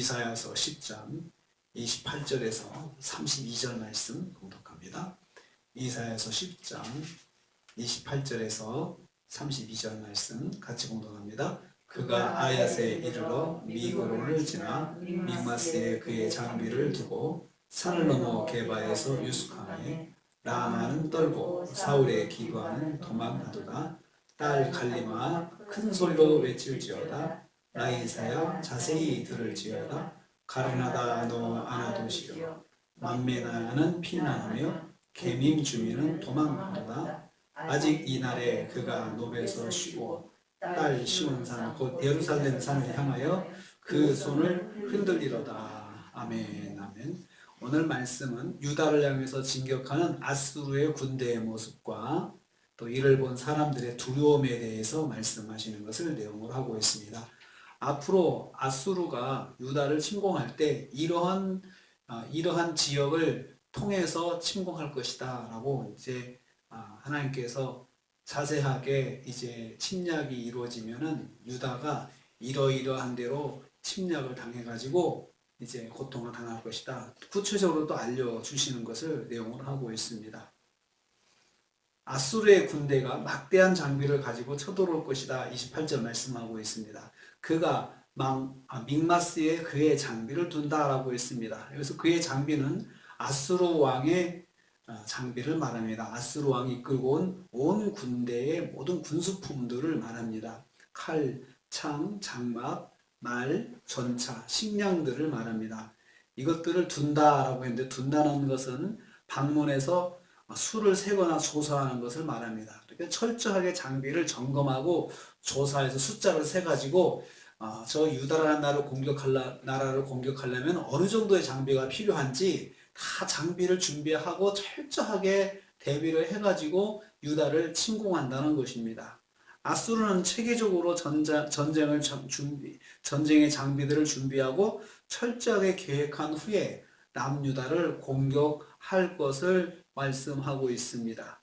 이사야서 10장 28절에서 32절 말씀 공독합니다. 이사야서 10장 28절에서 32절 말씀 같이 공독합니다. 그가 아야스에 이르러 미그로를 지나 믹마스에 그의 장비를 두고 산을 넘어 게바에서 유숙하매 라마는 떨고 사울의 기구하는 도망하도다. 딸 갈리마 큰 소리로 외칠지어다. 라이사야 자세히 들을지어다. 가르나다 너 아나도시여 만메나는 피난하며 게밈 주민은 도망하도다. 아직 이 날에 그가 노베에서 쉬고 딸 시온산 곧 예루살렘 산을 향하여 그 손을 흔들리로다. 아멘. 아멘. 오늘 말씀은 유다를 향해서 진격하는 아수르의 군대의 모습과 또 이를 본 사람들의 두려움에 대해서 말씀하시는 것을 내용으로 하고 있습니다. 앞으로 아수르가 유다를 침공할 때 이러한 지역을 통해서 침공할 것이다 라고 이제 하나님께서 자세하게 이제 침략이 이루어지면은 유다가 이러이러한 대로 침략을 당해가지고 이제 고통을 당할 것이다. 구체적으로 또 알려주시는 것을 내용으로 하고 있습니다. 아수르의 군대가 막대한 장비를 가지고 쳐들어올 것이다. 28절 말씀하고 있습니다. 그가 믹마스에 그의 장비를 둔다라고 했습니다. 여기서 그의 장비는 아수르 왕의 장비를 말합니다. 아수르 왕이 이끌고 온 군대의 모든 군수품들을 말합니다. 칼, 창, 장막, 말, 전차, 식량들을 말합니다. 이것들을 둔다라고 했는데 둔다는 것은 방문해서 수를 세거나 조사하는 것을 말합니다. 그러니까 철저하게 장비를 점검하고 조사해서 숫자를 세가지고 저 유다라는 나라를 공격하려면 어느 정도의 장비가 필요한지 다 장비를 준비하고 철저하게 대비를 해가지고 유다를 침공한다는 것입니다. 아수르는 체계적으로 전쟁의 장비들을 준비하고 철저하게 계획한 후에 남유다를 공격할 것을 말씀하고 있습니다.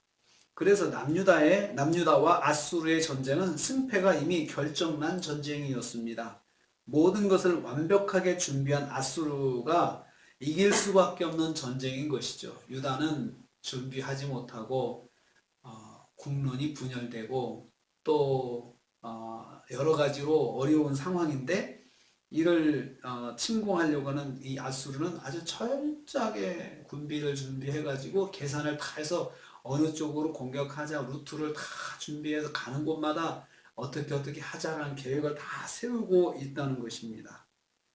그래서 남유다와 아수르의 전쟁은 승패가 이미 결정난 전쟁이었습니다. 모든 것을 완벽하게 준비한 아수르가 이길 수밖에 없는 전쟁인 것이죠. 유다는 준비하지 못하고 국론이 분열되고 또 여러 가지로 어려운 상황인데 이를 침공하려고 하는 이 아수르는 아주 철저하게 군비를 준비해가지고 계산을 다 해서 어느 쪽으로 공격하자 루트를 다 준비해서 가는 곳마다 어떻게 하자라는 계획을 다 세우고 있다는 것입니다.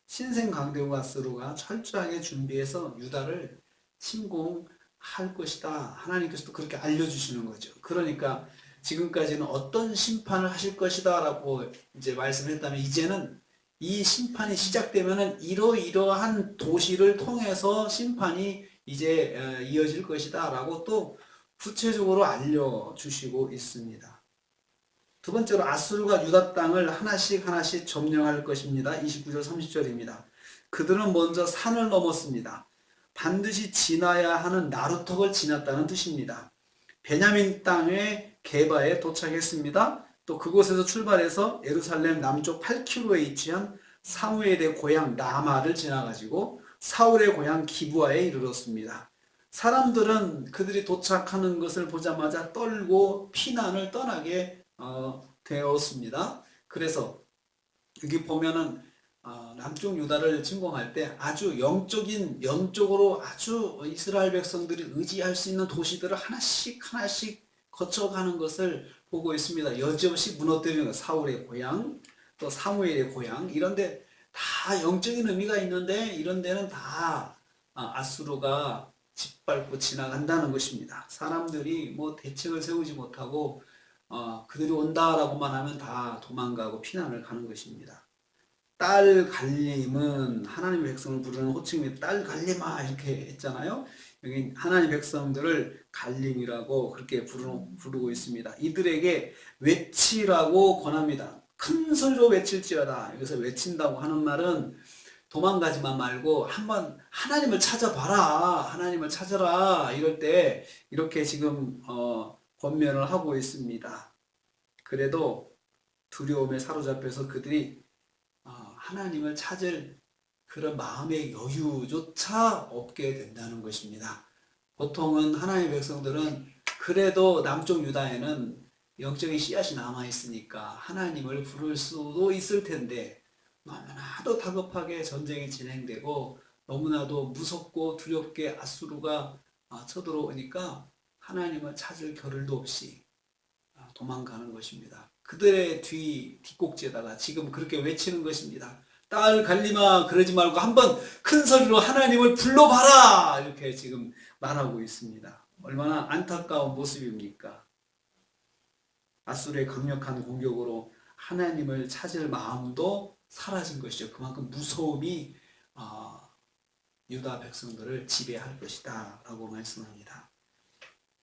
신생강대국 아수르가 철저하게 준비해서 유다를 침공할 것이다. 하나님께서도 그렇게 알려주시는 거죠. 그러니까 지금까지는 어떤 심판을 하실 것이다 라고 이제 말씀했다면 이제는 이 심판이 시작되면은 이러이러한 도시를 통해서 심판이 이제 이어질 것이다 라고 또 구체적으로 알려주시고 있습니다. 두 번째로 아수르가 유다 땅을 하나씩 점령할 것입니다. 29절 30절입니다. 그들은 먼저 산을 넘었습니다. 반드시 지나야 하는 나루턱을 지났다는 뜻입니다. 베냐민 땅의 게바에 도착했습니다. 또 그곳에서 출발해서 예루살렘 남쪽 8km에 위치한 사무엘의 고향 라마를 지나가지고 사울의 고향 기브아에 이르렀습니다. 사람들은 그들이 도착하는 것을 보자마자 떨고 피난을 떠나게 되었습니다. 그래서 여기 보면은 남쪽 유다를 침공할 때 아주 영적으로 아주 이스라엘 백성들이 의지할 수 있는 도시들을 하나씩 거쳐가는 것을 보고 있습니다. 여지없이 무너뜨리는 사울의 고향, 또 사무엘의 고향, 이런데 다 영적인 의미가 있는데 이런 데는 다 아수르가 짓밟고 지나간다는 것입니다. 사람들이 뭐 대책을 세우지 못하고 그들이 온다라고만 하면 다 도망가고 피난을 가는 것입니다. 딸 갈림은 하나님의 백성을 부르는 호칭입니다. 딸 갈림아 이렇게 했잖아요. 여기 하나님의 백성들을 갈림이라고 그렇게 부르고 있습니다. 이들에게 외치라고 권합니다. 큰 소리로 외칠지어다. 여기서 외친다고 하는 말은 도망가지만 말고 한번 하나님을 찾아봐라. 하나님을 찾아라. 이럴 때 이렇게 지금 권면을 하고 있습니다. 그래도 두려움에 사로잡혀서 그들이 하나님을 찾을 그런 마음의 여유조차 없게 된다는 것입니다. 보통은 하나님의 백성들은 그래도 남쪽 유다에는 영적인 씨앗이 남아 있으니까 하나님을 부를 수도 있을 텐데 너무나도 다급하게 전쟁이 진행되고 너무나도 무섭고 두렵게 아수르가 쳐들어오니까 하나님을 찾을 겨를도 없이 도망가는 것입니다. 그들의 뒷꼭지에다가 지금 그렇게 외치는 것입니다. 딸 갈리마 그러지 말고 한번 큰 소리로 하나님을 불러봐라 이렇게 지금 말하고 있습니다. 얼마나 안타까운 모습입니까? 아수르의 강력한 공격으로 하나님을 찾을 마음도 사라진 것이죠. 그만큼 무서움이 유다 백성들을 지배할 것이다 라고 말씀합니다.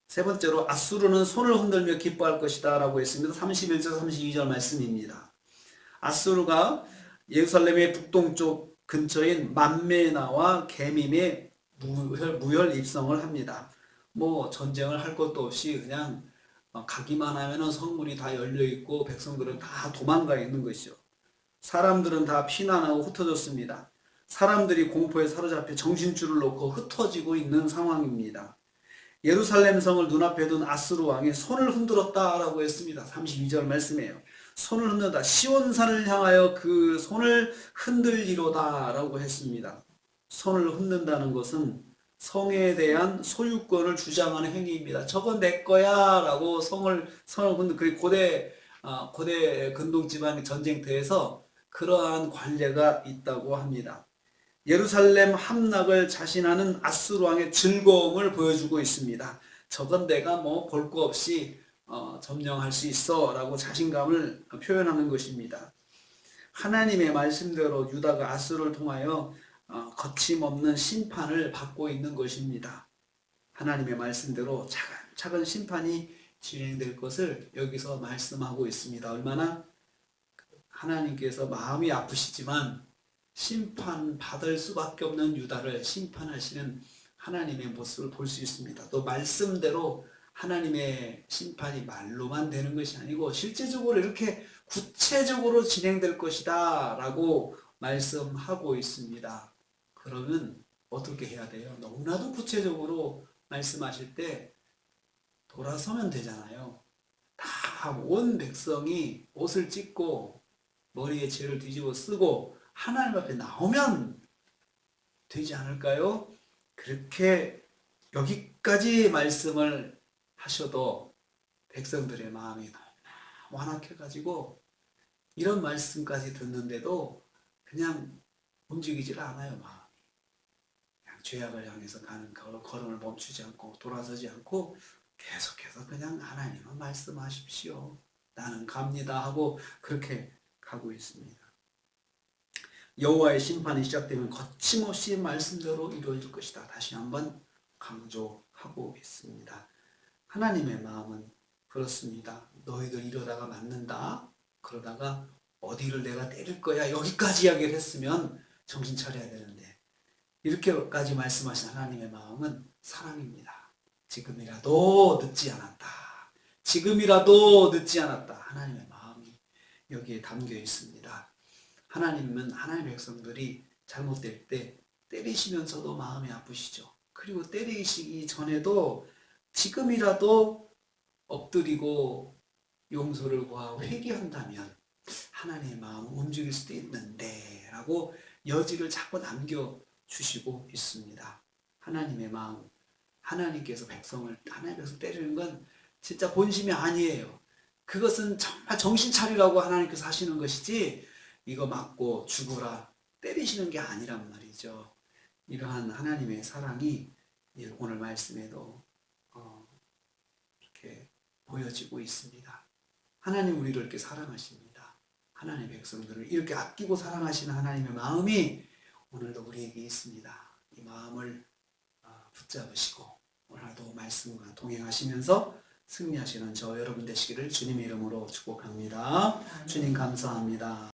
세 번째로 아수르는 손을 흔들며 기뻐할 것이다 라고 했습니다. 31절 32절 말씀입니다. 아수르가 예루살렘의 북동쪽 근처인 만메나와 게밈에 무혈 입성을 합니다. 뭐 전쟁을 할 것도 없이 그냥 가기만 하면은 성문이 다 열려 있고 백성들은 다 도망가 있는 것이죠. 사람들은 다 피난하고 흩어졌습니다. 사람들이 공포에 사로잡혀 정신줄을 놓고 흩어지고 있는 상황입니다. 예루살렘 성을 눈앞에 둔 아수르 왕이 손을 흔들었다라고 했습니다. 32절 말씀이에요. 손을 흔든다. 시온산을 향하여 그 손을 흔들리로다 라고 했습니다. 손을 흔든다는 것은 성에 대한 소유권을 주장하는 행위입니다. 저건 내 거야 라고 손을 흔든, 그리고 고대 근동지방 전쟁터에서 그러한 관례가 있다고 합니다. 예루살렘 함락을 자신하는 아수르 왕의 즐거움을 보여주고 있습니다. 저건 내가 뭐 볼 거 없이 점령할 수 있어 라고 자신감을 표현하는 것입니다. 하나님의 말씀대로 유다가 아수르를 통하여 거침없는 심판을 받고 있는 것입니다. 하나님의 말씀대로 차근차근 심판이 진행될 것을 여기서 말씀하고 있습니다. 얼마나 하나님께서 마음이 아프시지만 심판받을 수밖에 없는 유다를 심판하시는 하나님의 모습을 볼 수 있습니다. 또 말씀대로 하나님의 심판이 말로만 되는 것이 아니고 실제적으로 이렇게 구체적으로 진행될 것이다 라고 말씀하고 있습니다. 그러면 어떻게 해야 돼요? 너무나도 구체적으로 말씀하실 때 돌아서면 되잖아요. 다 온 백성이 옷을 찢고 머리에 죄를 뒤집어 쓰고 하나님 앞에 나오면 되지 않을까요? 그렇게 여기까지 말씀을 하셔도 백성들의 마음이 완악해가지고 이런 말씀까지 듣는데도 그냥 움직이질 않아요. 마음이 그냥 죄악을 향해서 가는 걸음을 멈추지 않고 돌아서지 않고 계속해서 그냥 하나님은 말씀하십시오. 나는 갑니다 하고 그렇게 가고 있습니다. 여호와의 심판이 시작되면 거침없이 말씀대로 이루어질 것이다. 다시 한번 강조하고 있습니다. 하나님의 마음은 그렇습니다. 너희들 이러다가 맞는다. 그러다가 어디를 내가 때릴 거야. 여기까지 이야기를 했으면 정신 차려야 되는데 이렇게까지 말씀하신 하나님의 마음은 사랑입니다. 지금이라도 늦지 않았다. 지금이라도 늦지 않았다. 하나님의 마음이 여기에 담겨 있습니다. 하나님은 하나님의 백성들이 잘못될 때 때리시면서도 마음이 아프시죠. 그리고 때리시기 전에도 지금이라도 엎드리고 용서를 구하고 회개한다면 하나님의 마음은 움직일 수도 있는데 라고 여지를 자꾸 남겨주시고 있습니다. 하나님의 마음, 하나님께서 하나님의 백성 때리는 건 진짜 본심이 아니에요. 그것은 정말 정신 차리라고 하나님께서 하시는 것이지 이거 맞고 죽으라 때리시는 게 아니란 말이죠. 이러한 하나님의 사랑이 오늘 말씀에도 이렇게 보여지고 있습니다. 하나님 우리를 이렇게 사랑하십니다. 하나님의 백성들을 이렇게 아끼고 사랑하시는 하나님의 마음이 오늘도 우리에게 있습니다. 이 마음을 붙잡으시고 오늘도 말씀과 동행하시면서 승리하시는 저 여러분 되시기를 주님의 이름으로 축복합니다. 주님 감사합니다.